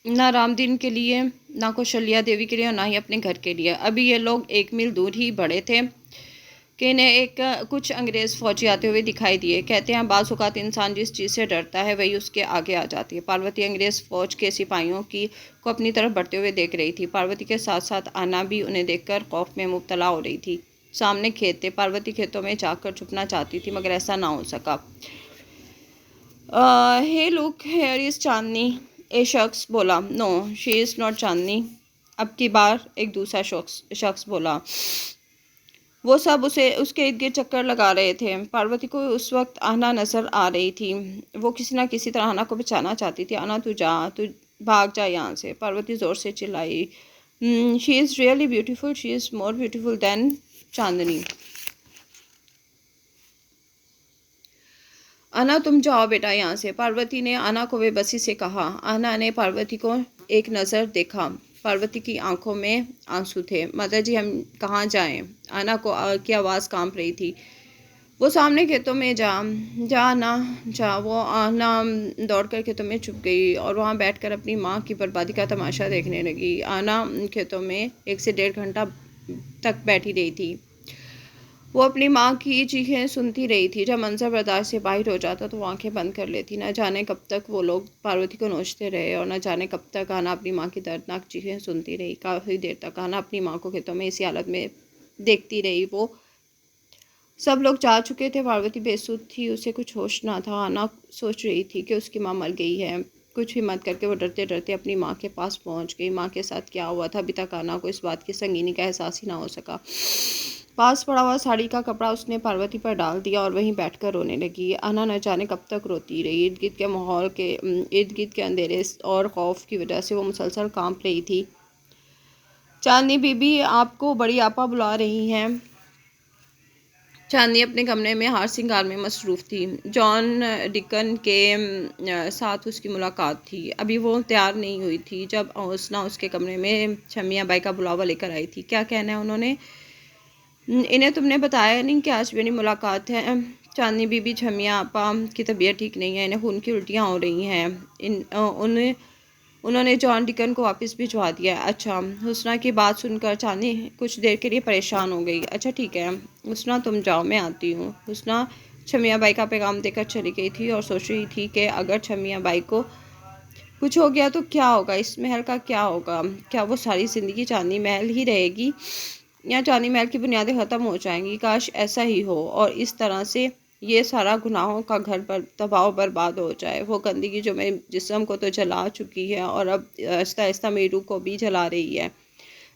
نہ رام دین کے لیے، نہ کوشلیا دیوی کے لیے، اور نہ ہی اپنے گھر کے لیے۔ ابھی یہ لوگ 1 میل دور ہی بڑھے تھے کہ انہیں کچھ انگریز فوجی آتے ہوئے دکھائی دیے۔ کہتے ہیں بعض اوقات انسان جس چیز سے ڈرتا ہے وہی اس کے آگے آ جاتی ہے۔ پاروتی انگریز فوج کے سپاہیوں کو اپنی طرف بڑھتے ہوئے دیکھ رہی تھی۔ پاروتی کے ساتھ ساتھ آنا بھی انہیں دیکھ کر خوف میں مبتلا ہو رہی تھی۔ سامنے کھیت تھے۔ پاروتی کھیتوں میں جا کر چھپنا چاہتی تھی مگر ایسا نہ ہو سکا۔ "Hey look, here is چاندنی", ایک شخص بولا۔ "No, she is not چاندنی", اب کی بار ایک دوسرا شخص بولا۔ وہ سب اس کے ارد گرد چکر لگا رہے تھے۔ پاروتی کو اس وقت آنا نظر آ رہی تھی۔ وہ کسی نہ کسی طرح آنا کو بچانا چاہتی تھی۔ "آنا تو بھاگ جا یہاں سے", پاروتی زور سے چلائی۔ "She is really beautiful. She is more beautiful than چاندنی". "آنا تم جاؤ بیٹا یہاں سے", پاروتی نے آنا کو بے بسی سے کہا۔ آنا نے پاروتی کو ایک نظر دیکھا۔ پاروتی کی آنکھوں میں آنسو تھے۔ "مدر جی، ہم کہاں جائیں"؟ آنا کی آواز کانپ رہی تھی۔ "وہ سامنے کھیتوں میں جا آنا جا". وہ آنا دوڑ کر کھیتوں میں چھپ گئی اور وہاں بیٹھ کر اپنی ماں کی بربادی کا تماشا دیکھنے لگی۔ آنا کھیتوں میں 1 سے 1.5 گھنٹہ تک بیٹھی رہی تھی۔ وہ اپنی ماں کی چیخیں سنتی رہی تھی۔ جب منظر برداشت سے باہر ہو جاتا تو وہ آنکھیں بند کر لیتی۔ نہ جانے کب تک وہ لوگ پاروتی کو نوچتے رہے اور نہ جانے کب تک آنا اپنی ماں کی دردناک چیخیں سنتی رہی۔ کافی دیر تک آنا اپنی ماں کو کھیتوں میں اسی حالت میں دیکھتی رہی۔ وہ سب لوگ جا چکے تھے۔ پاروتی بے سود تھی، اسے کچھ ہوش نہ تھا۔ آنا سوچ رہی تھی کہ اس کی ماں مر گئی ہے۔ کچھ ہمت کر کے وہ ڈرتے ڈرتے اپنی ماں کے پاس پہنچ گئی۔ ماں کے ساتھ کیا ہوا تھا ابھی تک آنا کو اس بات کی سنگینی کا احساس ہی نہ ہو سکا۔ پاس پڑا ہوا ساڑی کا کپڑا اس نے پاروتی پر ڈال دیا اور وہیں بیٹھ کر رونے لگی۔ آنا نہ جانے کب تک روتی رہی۔ ارد گرد کے اندھیرے اور خوف کی وجہ سے وہ مسلسل کانپ رہی تھی۔ "چاندنی بی بی، آپ کو بڑی آپا بلا رہی ہیں". چاندنی اپنے کمرے میں ہار سنگار میں مصروف تھی۔ جان ڈکن کے ساتھ اس کی ملاقات تھی۔ ابھی وہ تیار نہیں ہوئی تھی جب حسنہ اس کے کمرے میں چھمیا بائی کا بلاوا لے کر آئی تھی۔ "کیا کہنا ہے انہوں نے"؟ "انہیں تم نے بتایا نہیں کہ آج میری ملاقات ہے"؟ "چاندنی بی بی، چھمیا آپا کی طبیعت ٹھیک نہیں ہے، انہیں خون کی الٹیاں ہو رہی ہیں۔ انہوں نے جان ڈکن کو واپس بھجوا دیا ہے"۔ "اچھا"۔ حسنہ کی بات سن کر چاندنی کچھ دیر کے لیے پریشان ہو گئی۔ "اچھا ٹھیک ہے حسنہ، تم جاؤ، میں آتی ہوں"۔ حسنہ چھمیا بائی کا پیغام دے کر چلی گئی تھی اور سوچ رہی تھی کہ اگر چھمیا بائی کو کچھ ہو گیا تو کیا ہوگا، اس محل کا کیا ہوگا؟ کیا وہ ساری زندگی چاندنی محل ہی رہے گی یا چاندنی محل کی بنیادیں ختم ہو جائیں گی؟ کاش ایسا ہی ہو اور اس طرح سے یہ سارا گناہوں کا گھر پر تباہ و برباد ہو جائے۔ وہ گندگی جو میرے جسم کو تو جلا چکی ہے اور اب آہستہ آہستہ میری روح کو بھی جلا رہی ہے،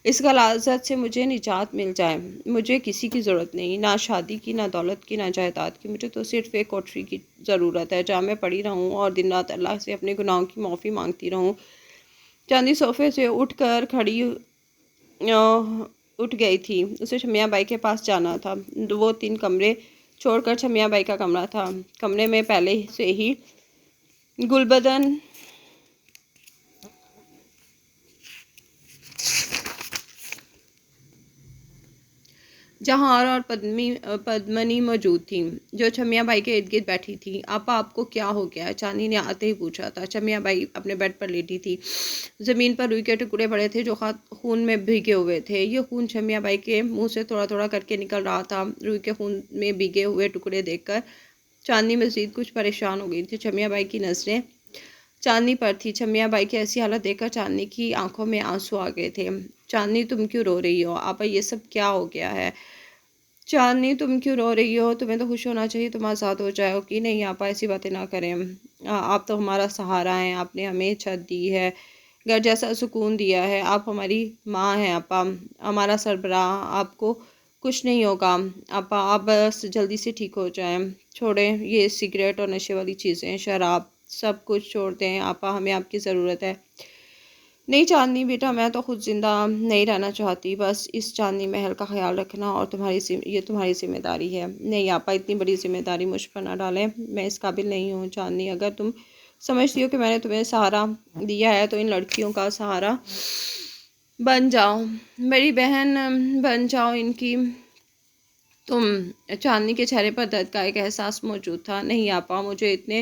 اس غلاظت سے مجھے نجات مل جائے۔ مجھے کسی کی ضرورت نہیں، نہ شادی کی، نہ دولت کی، نہ جائیداد کی۔ مجھے تو صرف ایک کوٹری کی ضرورت ہے جہاں میں پڑی رہوں اور دن رات اللہ سے اپنے گناہوں کی معافی مانگتی رہوں۔ چاندنی صوفے سے اٹھ گئی تھی۔ اسے چھمیا بائی کے پاس جانا تھا۔ وہ 3 کمرے چھوڑ کر چھمیا بائی کا کمرہ تھا۔ کمرے میں پہلے سے ہی گلبدن جہار اور پدمنی موجود تھیں جو چھمیا بائی کے ارد گرد بیٹھی تھیں۔ "آپا، آپ کو کیا ہو گیا"؟ چاندنی نے آتے ہی پوچھا تھا۔ چھمیا بائی اپنے بیڈ پر لیٹی تھی۔ زمین پر روئی کے ٹکڑے پڑے تھے جو خون میں بھیگے ہوئے تھے۔ یہ خون چھمیا بائی کے منہ سے تھوڑا تھوڑا کر کے نکل رہا تھا۔ روئی کے خون میں بھیگے ہوئے ٹکڑے دیکھ کر چاندنی مزید کچھ پریشان ہو گئی تھی۔ چھمیا بائی کی نظریں چاندنی پر تھی۔ چھمیا بائی کی ایسی حالت دیکھ کر چاندنی کی آنکھوں میں آنسو آ گئے تھے۔ "چاندنی، تم کیوں رو رہی ہو"؟ "آپا، یہ سب کیا ہو گیا ہے"؟ "چاندنی، تم کیوں رو رہی ہو؟ تمہیں تو خوش ہونا چاہیے، تم آزاد ہو جاؤ گی"۔ "نہیں آپا، ایسی باتیں نہ کریں، آپ تو ہمارا سہارا ہیں، آپ نے ہمیں چھت دی ہے، گھر جیسا سکون دیا ہے، آپ ہماری ماں ہیں آپا، ہمارا سربراہ، آپ کو کچھ نہیں ہوگا آپا، آپ بس جلدی سے ٹھیک ہو جائیں۔ چھوڑیں یہ سگریٹ اور نشے والی چیزیں، شراب، سب کچھ چھوڑ دیں آپا، ہمیں آپ کی ضرورت ہے"۔ "نہیں چاندنی بیٹا، میں تو خود زندہ نہیں رہنا چاہتی، بس اس چاندنی محل کا خیال رکھنا اور یہ تمہاری ذمہ داری ہے"۔ "نہیں آپا، اتنی بڑی ذمہ داری مجھ پر نہ ڈالیں، میں اس قابل نہیں ہوں"۔ "چاندنی، اگر تم سمجھتی ہو کہ میں نے تمہیں سہارا دیا ہے تو ان لڑکیوں کا سہارا بن جاؤ، میری بہن بن جاؤ ان کی"۔ چاندنی کے چہرے پر درد کا ایک احساس موجود تھا۔ "نہیں آپا، مجھے اتنے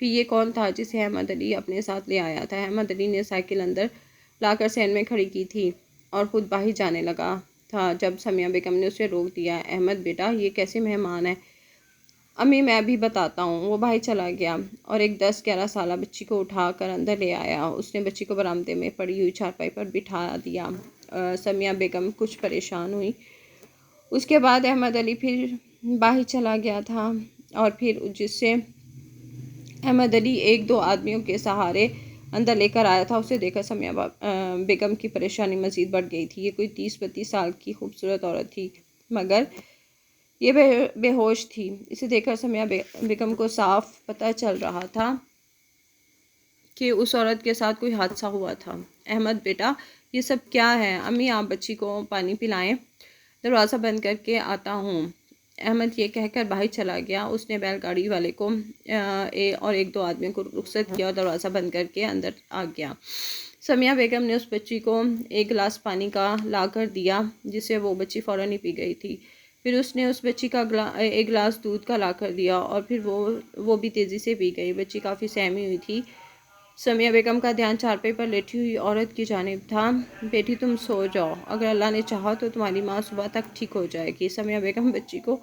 پھر یہ کون تھا جسے احمد علی اپنے ساتھ لے آیا تھا؟ احمد علی نے سائیکل اندر لا کر سین میں کھڑی کی تھی اور خود باہر جانے لگا تھا جب سمیہ بیگم نے اسے روک دیا۔ احمد بیٹا، یہ کیسے مہمان ہے؟ امی میں بھی بتاتا ہوں۔ وہ باہر چلا گیا اور ایک 10-11 سالہ بچی کو اٹھا کر اندر لے آیا۔ اس نے بچی کو برآمدے میں پڑی ہوئی چارپائی پر بٹھا دیا۔ سمیہ بیگم کچھ پریشان ہوئی۔ اس کے بعد احمد علی پھر باہر چلا گیا تھا اور پھر جس سے احمد علی 1-2 آدمیوں کے سہارے اندر لے کر آیا تھا، اسے دیکھ کر سمیہ بیگم کی پریشانی مزید بڑھ گئی تھی۔ یہ کوئی 30-32 سال کی خوبصورت عورت تھی مگر یہ بے ہوش تھی۔ اسے دیکھ کر سمیہ بیگم کو صاف پتہ چل رہا تھا کہ اس عورت کے ساتھ کوئی حادثہ ہوا تھا۔ احمد بیٹا، یہ سب کیا ہے؟ امی آپ بچی کو پانی پلائیں، دروازہ بند کر کے آتا ہوں۔ احمد یہ کہہ کر باہر چلا گیا۔ اس نے بیل گاڑی والے کو اور 1-2 آدمیوں کو رخصت کیا اور دروازہ بند کر کے اندر آ گیا۔ سمیہ بیگم نے اس بچی کو ایک گلاس پانی کا لا کر دیا جسے وہ بچی فوراً ہی پی گئی تھی۔ پھر اس نے اس بچی کا ایک گلاس دودھ کا لا کر دیا اور پھر وہ بھی تیزی سے پی گئی۔ بچی کافی سہمی ہوئی تھی۔ سمیہ بیگم کا دھیان چارپائی پر لیٹی ہوئی عورت کی جانب تھا۔ بیٹی تم سو جاؤ، اگر اللہ نے چاہا تو تمہاری ماں صبح تک ٹھیک ہو جائے گی۔ سمیہ بیگم بچی کو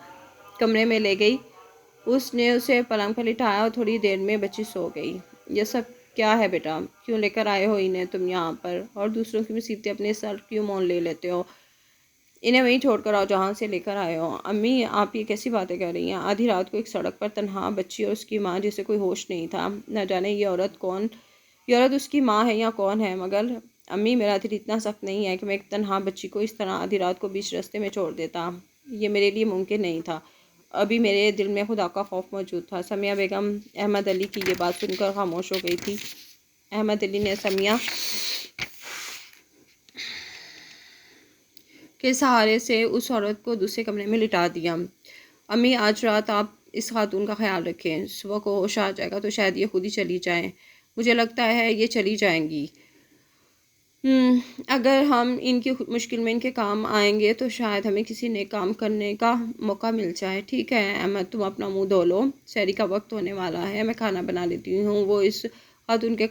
کمرے میں لے گئی۔ اس نے اسے پلنگ پر لٹایا اور تھوڑی دیر میں بچی سو گئی۔ یہ سب کیا ہے بیٹا؟ کیوں لے کر آئے ہو انہیں تم یہاں پر، اور دوسروں کی مصیبتیں اپنے سر کیوں مول لے لیتے ہو؟ انہیں وہیں چھوڑ کر آؤ جہاں سے لے کر آئے ہو۔ امی آپ یہ کیسی باتیں کر رہی ہیں؟ آدھی رات کو ایک سڑک پر تنہا بچی اور اس کی ماں جسے کوئی ہوش نہیں تھا، نہ جانے یہ عورت اس کی ماں ہے یا کون ہے؟ مگر امی میرا دل اتنا سخت نہیں ہے کہ میں ایک تنہا بچی کو اس طرح آدھی رات کو بیچ راستے میں چھوڑ دیتا۔ یہ میرے لیے ممکن نہیں تھا۔ ابھی میرے دل میں خدا کا خوف موجود تھا۔ سمیہ بیگم احمد علی کی یہ بات سن کر خاموش ہو گئی تھی۔ احمد علی نے سمیہ کے سہارے سے اس عورت کو دوسرے کمرے میں لٹا دیا۔ امی آج رات آپ اس خاتون کا خیال رکھیں، صبح کو ہوش آ جائے گا تو شاید یہ خود ہی چلی جائیں۔ مجھے لگتا ہے یہ چلی جائیں گی۔ اگر ہم ان کی مشکل میں ان کے کام آئیں گے تو شاید ہمیں کسی نیک کام کرنے کا موقع مل جائے۔ ٹھیک ہے احمد، تم اپنا منہ دھو لو، سحری کا وقت ہونے والا ہے، میں کھانا بنا لیتی ہوں۔ وہ اس خاتون کے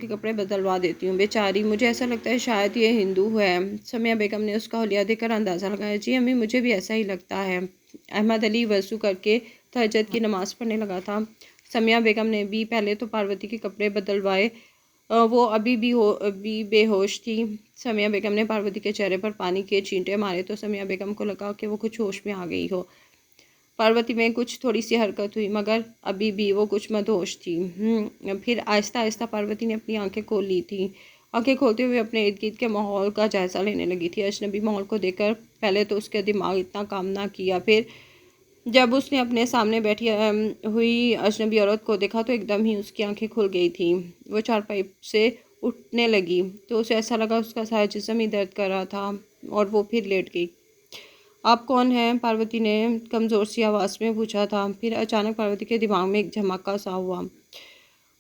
کپڑے بدلوا دیتی ہوں، بیچاری، مجھے ایسا لگتا ہے شاید یہ ہندو ہے۔ سمیہ بیگم نے اس کا حلیہ دیکھ کر اندازہ لگایا۔ جی امی، مجھے بھی ایسا ہی لگتا ہے۔ احمد علی وضو کر کے تہجد کی نماز پڑھنے لگا تھا۔ سمیہ بیگم نے بھی پہلے تو پاروتی کے کپڑے بدلوائے، وہ ابھی بھی بے ہوش تھی۔ سمیہ بیگم نے پاروتی کے چہرے پر پانی کے چھینٹے مارے تو سمیہ بیگم کو لگا کہ وہ کچھ ہوش میں آ گئی ہو۔ پاروتی میں کچھ تھوڑی سی حرکت ہوئی مگر ابھی بھی وہ کچھ مدہوش تھی۔ پھر آہستہ آہستہ پاروتی نے اپنی آنکھیں کھول لی تھیں۔ آنکھیں کھولتے ہوئے اپنے ارد گرد کے ماحول کا جائزہ لینے لگی تھی۔ اجنبی ماحول کو دیکھ کر پہلے تو اس کا دماغ اتنا کام نہ کیا، پھر جب اس نے اپنے سامنے بیٹھی ہوئی اجنبی عورت کو دیکھا تو ایک دم ہی اس کی آنکھیں کھل گئی تھیں۔ وہ چارپائی سے اٹھنے لگی تو اسے ایسا لگا اس کا سارا جسم ہی درد کر رہا تھا اور وہ پھر لیٹ گئی۔ آپ کون ہیں؟ پاروتی نے کمزور سی آواز میں پوچھا تھا۔ پھر اچانک پاروتی کے دماغ میں ایک جھماکہ سا ہوا۔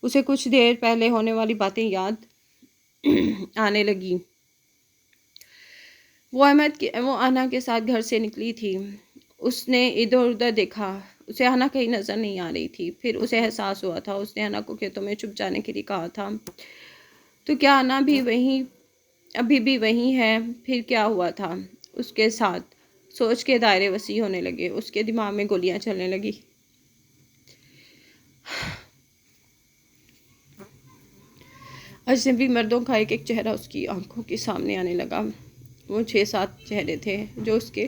اسے کچھ دیر پہلے ہونے والی باتیں یاد آنے لگی۔ وہ انا کے ساتھ گھر سے نکلی تھی۔ اس نے ادھر ادھر دیکھا، اسے انا کہیں نظر نہیں آ رہی تھی۔ پھر اسے احساس ہوا تھا اس نے انا کو کھیتوں میں چھپ جانے کے لیے کہا تھا۔ تو کیا انا ابھی بھی وہیں ہے؟ پھر کیا ہوا تھا اس کے ساتھ؟ سوچ کے دائرے وسیع ہونے لگے، اس کے دماغ میں گولیاں چلنے لگی۔ اجنبی مردوں کا ایک ایک چہرہ اس کی آنکھوں کے سامنے آنے لگا۔ وہ 6-7 چہرے تھے جو اس کے